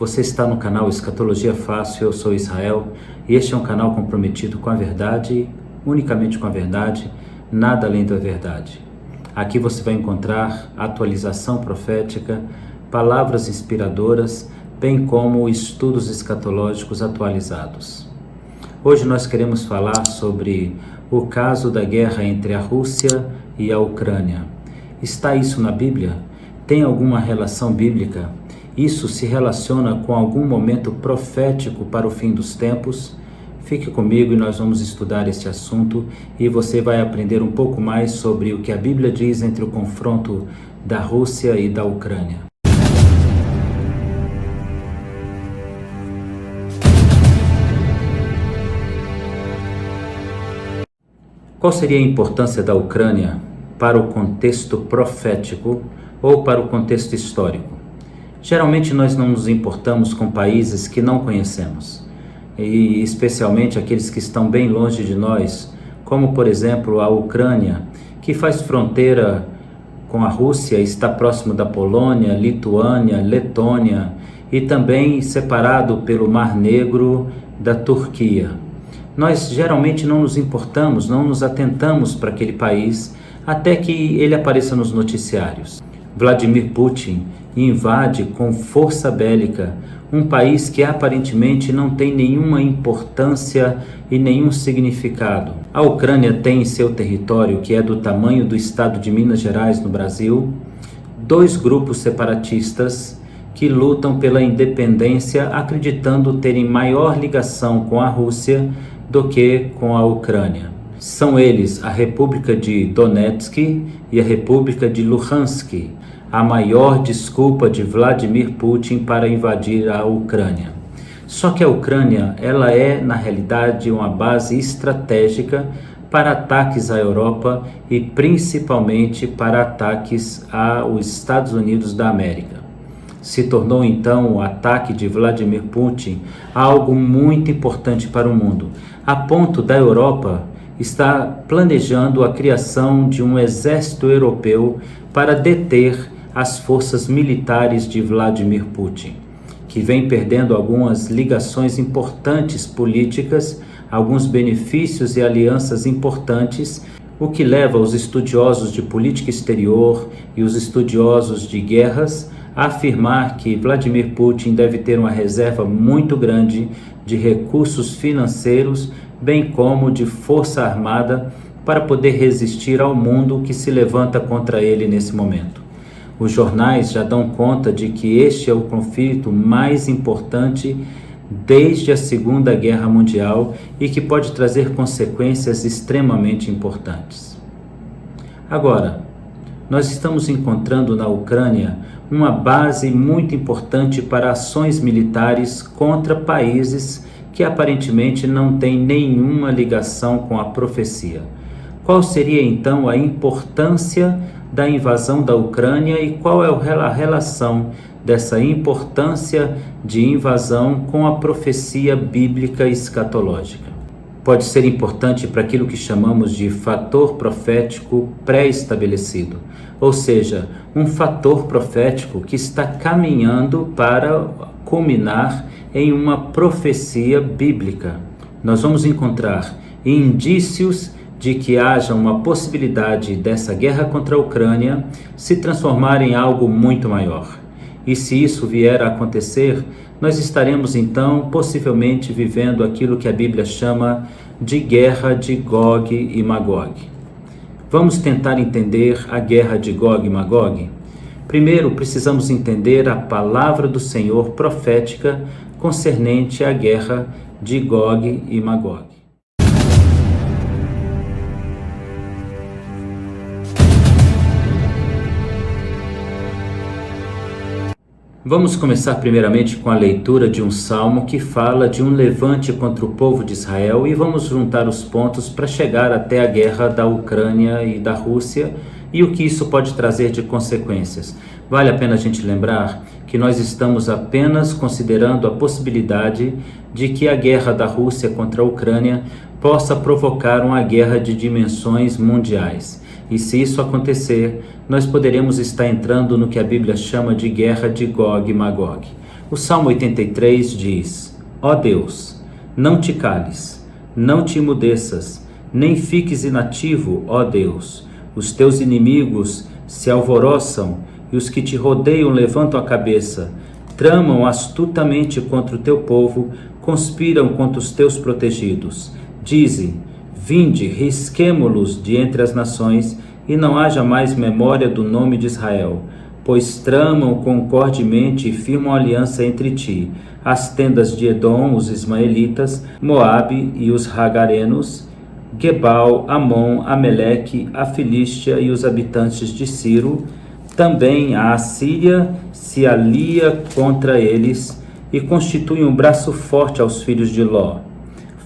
Você está no canal Escatologia Fácil, eu sou Israel e este é um canal comprometido com a verdade, unicamente com a verdade, nada além da verdade. Aqui você vai encontrar atualização profética, palavras inspiradoras, bem como estudos escatológicos atualizados. Hoje nós queremos falar sobre o caso da guerra entre a Rússia e a Ucrânia. Está isso na Bíblia? Tem alguma relação bíblica? Isso se relaciona com algum momento profético para o fim dos tempos? Fique comigo e nós vamos estudar este assunto e você vai aprender um pouco mais sobre o que a Bíblia diz entre o confronto da Rússia e da Ucrânia. Qual seria a importância da Ucrânia para o contexto profético ou para o contexto histórico? Geralmente nós não nos importamos com países que não conhecemos, e especialmente aqueles que estão bem longe de nós, como por exemplo a Ucrânia, que faz fronteira com a Rússia, está próximo da Polônia, Lituânia, Letônia e também separado pelo Mar Negro da Turquia. Nós geralmente não nos importamos, não nos atentamos para aquele país até que ele apareça nos noticiários. Vladimir Putin invade com força bélica um país que aparentemente não tem nenhuma importância e nenhum significado. A Ucrânia tem em seu território, que é do tamanho do estado de Minas Gerais no Brasil, dois grupos separatistas que lutam pela independência, acreditando terem maior ligação com a Rússia do que com a Ucrânia. São eles a República de Donetsk e a República de Luhansk, a maior desculpa de Vladimir Putin para invadir a Ucrânia. Só que a Ucrânia, ela é na realidade uma base estratégica para ataques à Europa e principalmente para ataques aos Estados Unidos da América. Se tornou então o ataque de Vladimir Putin algo muito importante para o mundo, a ponto da Europa estar planejando a criação de um exército europeu para deter as forças militares de Vladimir Putin, que vem perdendo algumas ligações importantes políticas, alguns benefícios e alianças importantes, o que leva os estudiosos de política exterior e os estudiosos de guerras a afirmar que Vladimir Putin deve ter uma reserva muito grande de recursos financeiros, bem como de força armada, para poder resistir ao mundo que se levanta contra ele nesse momento. Os jornais já dão conta de que este é o conflito mais importante desde a Segunda Guerra Mundial e que pode trazer consequências extremamente importantes. Agora, nós estamos encontrando na Ucrânia uma base muito importante para ações militares contra países que aparentemente não têm nenhuma ligação com a profecia. Qual seria então a importância da invasão da Ucrânia e qual é a relação dessa importância de invasão com a profecia bíblica escatológica? Pode ser importante para aquilo que chamamos de fator profético pré-estabelecido, ou seja, um fator profético que está caminhando para culminar em uma profecia bíblica. Nós vamos encontrar indícios de que haja uma possibilidade dessa guerra contra a Ucrânia se transformar em algo muito maior. E se isso vier a acontecer, nós estaremos então possivelmente vivendo aquilo que a Bíblia chama de guerra de Gog e Magog. Vamos tentar entender a guerra de Gog e Magog? Primeiro, precisamos entender a palavra do Senhor profética concernente à guerra de Gog e Magog. Vamos começar primeiramente com a leitura de um salmo que fala de um levante contra o povo de Israel e vamos juntar os pontos para chegar até a guerra da Ucrânia e da Rússia e o que isso pode trazer de consequências. Vale a pena a gente lembrar que nós estamos apenas considerando a possibilidade de que a guerra da Rússia contra a Ucrânia possa provocar uma guerra de dimensões mundiais. E se isso acontecer, nós poderemos estar entrando no que a Bíblia chama de guerra de Gog e Magog. O Salmo 83 diz: Ó Deus, não te cales, não te emudeças, nem fiques inativo, ó Deus. Os teus inimigos se alvoroçam e os que te rodeiam levantam a cabeça. Tramam astutamente contra o teu povo, conspiram contra os teus protegidos. Dizem: vinde, risquemo-los de entre as nações, e não haja mais memória do nome de Israel. Pois tramam concordemente e firmam aliança entre ti, as tendas de Edom, os ismaelitas, Moabe e os hagarenos, Gebal, Amon, Ameleque, a Filístia e os habitantes de Ciro. Também a Assíria se alia contra eles e constitui um braço forte aos filhos de Ló.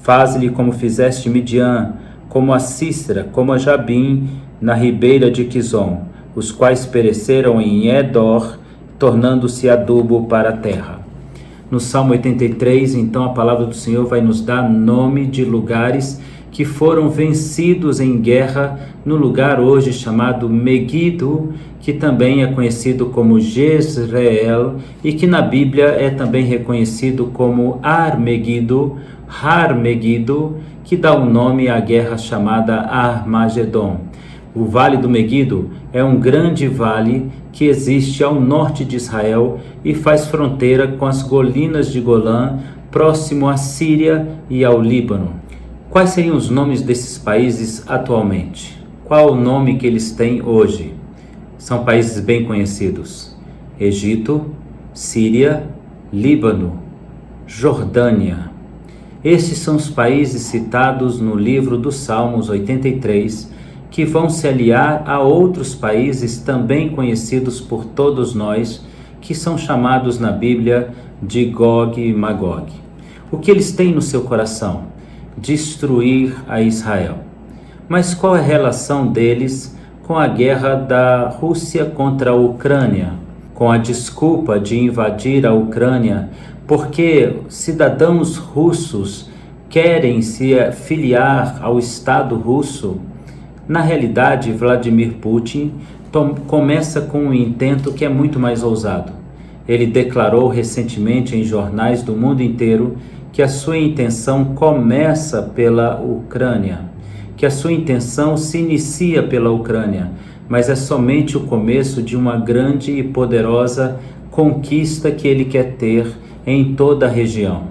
Faze-lhe como fizeste Midian, como a Sísera, como a Jabim, na ribeira de Quizon, os quais pereceram em Edor, tornando-se adubo para a terra. No Salmo 83, então, a palavra do Senhor vai nos dar nome de lugares que foram vencidos em guerra no lugar hoje chamado Megido, que também é conhecido como Jezreel e que na Bíblia é também reconhecido como Har-Megido, que dá o nome à guerra chamada Armagedon. O Vale do Megido é um grande vale que existe ao norte de Israel e faz fronteira com as colinas de Golã, próximo à Síria e ao Líbano. Quais seriam os nomes desses países atualmente? Qual o nome que eles têm hoje? São países bem conhecidos: Egito, Síria, Líbano, Jordânia. Estes são os países citados no livro dos Salmos 83, que vão se aliar a outros países também conhecidos por todos nós, que são chamados na Bíblia de Gog e Magog. O que eles têm no seu coração? Destruir a Israel. Mas qual é a relação deles com a guerra da Rússia contra a Ucrânia? Com a desculpa de invadir a Ucrânia, porque cidadãos russos querem se filiar ao Estado russo. Na realidade, Vladimir Putin começa com um intento que é muito mais ousado. Ele declarou recentemente em jornais do mundo inteiro que a sua intenção começa pela Ucrânia, que a sua intenção se inicia pela Ucrânia, mas é somente o começo de uma grande e poderosa conquista que ele quer ter em toda a região.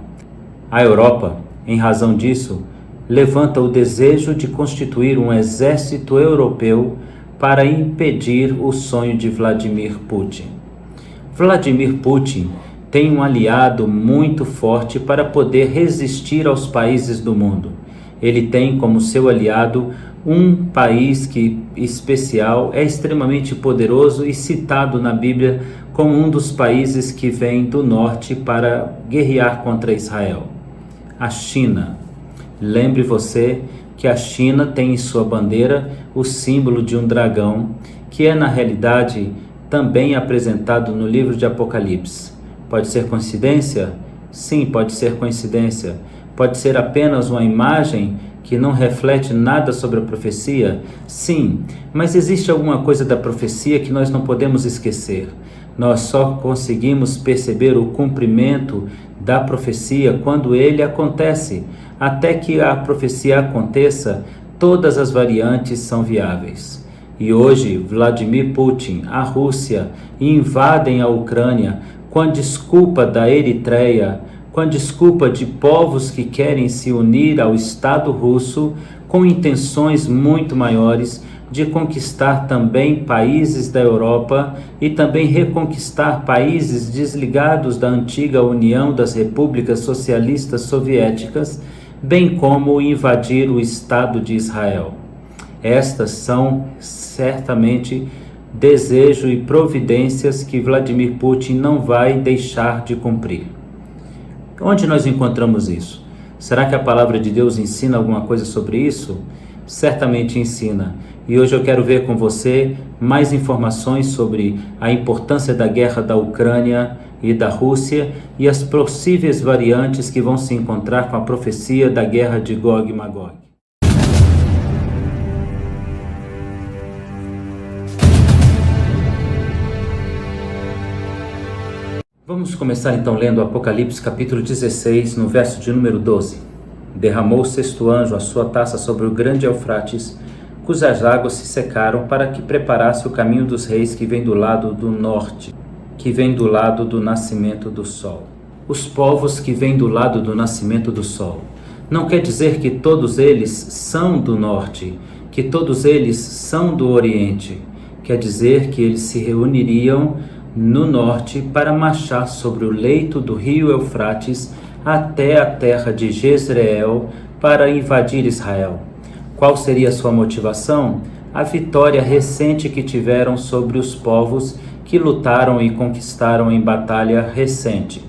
A Europa, em razão disso, levanta o desejo de constituir um exército europeu para impedir o sonho de Vladimir Putin. Vladimir Putin tem um aliado muito forte para poder resistir aos países do mundo. Ele tem como seu aliado um país que especial, é extremamente poderoso e citado na Bíblia como um dos países que vem do norte para guerrear contra Israel: a China. Lembre você que a China tem em sua bandeira o símbolo de um dragão, que é na realidade também apresentado no livro de Apocalipse. Pode ser coincidência? Sim, pode ser coincidência. Pode ser apenas uma imagem que não reflete nada sobre a profecia? Sim, mas existe alguma coisa da profecia que nós não podemos esquecer. Nós só conseguimos perceber o cumprimento da profecia quando ele acontece. Até que a profecia aconteça, todas as variantes são viáveis. E hoje, Vladimir Putin, a Rússia, invadem a Ucrânia com a desculpa da Eritreia, com a desculpa de povos que querem se unir ao Estado russo, com intenções muito maiores de conquistar também países da Europa e também reconquistar países desligados da antiga União das Repúblicas Socialistas Soviéticas, bem como invadir o Estado de Israel. Estas são certamente desejo e providências que Vladimir Putin não vai deixar de cumprir. Onde nós encontramos isso? Será que a palavra de Deus ensina alguma coisa sobre isso? Certamente ensina. E hoje eu quero ver com você mais informações sobre a importância da guerra da Ucrânia e da Rússia e as possíveis variantes que vão se encontrar com a profecia da guerra de Gog e Magog. Vamos começar então lendo Apocalipse capítulo 16, no verso de número 12. Derramou o sexto anjo a sua taça sobre o grande Eufrates, cujas águas se secaram, para que preparasse o caminho dos reis que vem do lado do norte, que vem do lado do nascimento do sol. Os povos que vêm do lado do nascimento do sol. Não quer dizer que todos eles são do norte, que todos eles são do oriente. Quer dizer que eles se reuniriam no norte para marchar sobre o leito do rio Eufrates até a terra de Jezreel para invadir Israel. Qual seria a sua motivação? A vitória recente que tiveram sobre os povos que lutaram e conquistaram em batalha recente.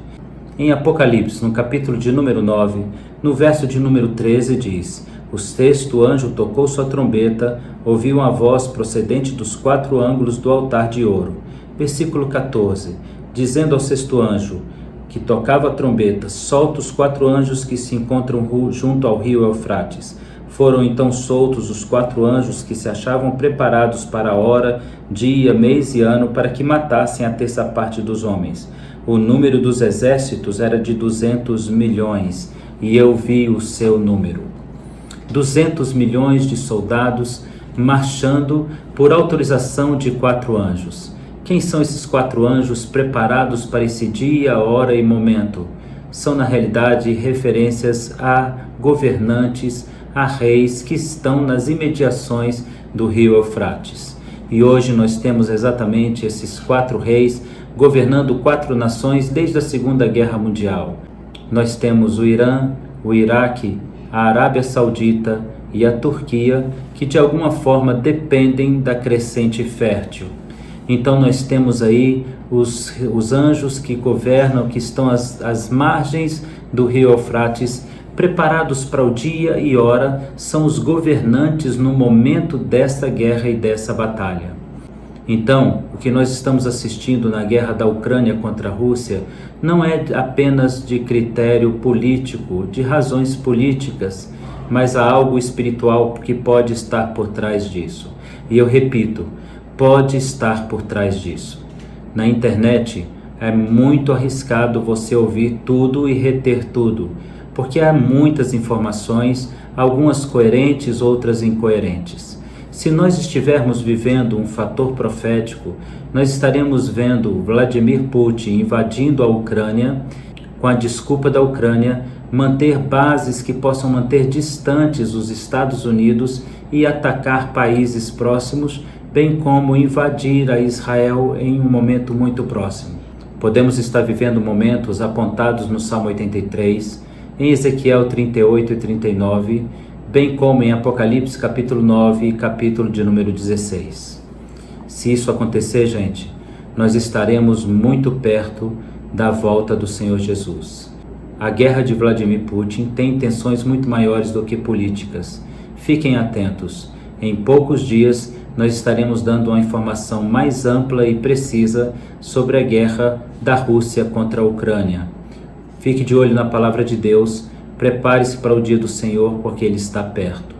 Em Apocalipse, no capítulo de número 9, no verso de número 13 diz: O sexto anjo tocou sua trombeta, ouviu uma voz procedente dos quatro ângulos do altar de ouro. Versículo 14, dizendo ao sexto anjo, que tocava a trombeta: solta os quatro anjos que se encontram junto ao rio Eufrates. Foram então soltos os quatro anjos que se achavam preparados para a hora, dia, mês e ano, para que matassem a terça parte dos homens. O número dos exércitos era de 200 milhões, e eu vi o seu número. 200 milhões de soldados marchando por autorização de quatro anjos. Quem são esses quatro anjos preparados para esse dia, hora e momento? São, na realidade, referências a governantes, a reis que estão nas imediações do rio Eufrates. E hoje nós temos exatamente esses quatro reis governando quatro nações desde a Segunda Guerra Mundial. Nós temos o Irã, o Iraque, a Arábia Saudita e a Turquia, que de alguma forma dependem da crescente fértil. Então nós temos aí os anjos que governam, que estão às margens do rio Eufrates, preparados para o dia e hora, são os governantes no momento desta guerra e dessa batalha. Então, o que nós estamos assistindo na guerra da Ucrânia contra a Rússia não é apenas de critério político, de razões políticas, mas há algo espiritual que pode estar por trás disso. E eu repito, pode estar por trás disso. Na internet é muito arriscado você ouvir tudo e reter tudo, porque há muitas informações, algumas coerentes, outras incoerentes. Se nós estivermos vivendo um fator profético, nós estaremos vendo Vladimir Putin invadindo a Ucrânia, com a desculpa da Ucrânia manter bases que possam manter distantes os Estados Unidos e atacar países próximos, bem como invadir a Israel em um momento muito próximo. Podemos estar vivendo momentos apontados no Salmo 83, em Ezequiel 38 e 39, bem como em Apocalipse capítulo 9 e capítulo de número 16. Se isso acontecer, gente, nós estaremos muito perto da volta do Senhor Jesus. A guerra de Vladimir Putin tem intenções muito maiores do que políticas. Fiquem atentos. Em poucos dias, nós estaremos dando uma informação mais ampla e precisa sobre a guerra da Rússia contra a Ucrânia. Fique de olho na palavra de Deus, prepare-se para o dia do Senhor, porque Ele está perto.